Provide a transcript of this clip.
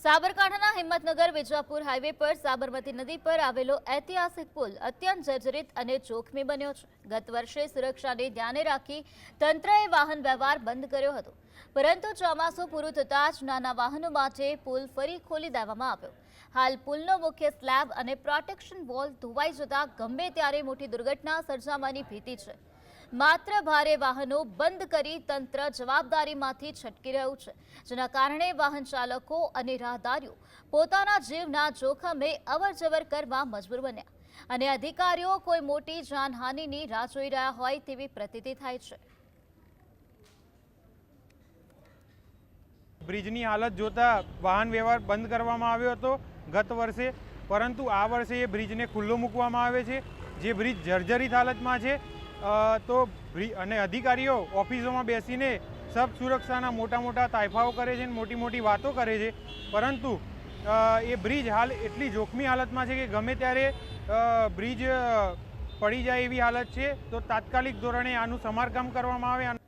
સાબરકાંઠાના હિંમતનગર વિજાપુર હાઈવે પર સાબરમતી નદી પર આવેલો ઐતિહાસિક પુલ અત્યંત જર્જરિત અને જોખમી બન્યો છે। ગત વર્ષે સુરક્ષાને ધ્યાને રાખી તંત્રએ વાહન વ્યવહાર બંધ કર્યો હતો, પરંતુ ચોમાસું પૂરું થતાં જ નાના વાહનો માટે પુલ ફરી ખોલી દેવામાં આવ્યો। હાલ પુલનો મુખ્ય સ્લેબ અને પ્રોટેક્શન વોલ ધોવાઈ જતા ગમે ત્યારે મોટી દુર્ઘટના સર્જાવાની ભીતિ છે। માત્ર ભારે વાહનો બંધ કરી તંત્ર જવાબદારીમાંથી છટકી રહ્યું છે, જેના કારણે વાહન ચાલકો અને રાહદારીઓ પોતાના જીવના જોખમે અવરજવર કરવા મજબૂર બન્યા અને અધિકારીઓ કોઈ મોટી જાનહાનિની રાહ જોઈ રહ્યા હોય તેવી પ્રતીતિ થાય છે। બ્રિજની હાલત જોતા વાહન વ્યવહાર બંધ કરવામાં આવ્યો હતો ગત વર્ષે, પરંતુ આ વર્ષે એ બ્રિજને ખુલ્લો મૂકવામાં આવે છે, જે બ્રિજ જર્જરિત હાલતમાં છે। તો અને અધિકારીઓ ઓફિસોમાં બેસીને સબ સુરક્ષાના મોટા મોટા તાયફાઓ કરે છે, મોટી મોટી વાતો કરે છે, પરંતુ એ બ્રિજ હાલ એટલી જોખમી હાલતમાં છે કે ગમે ત્યારે બ્રિજ પડી જાય એવી હાલત છે। તો તાત્કાલિક ધોરણે આનું સમારકામ કરવામાં આવે।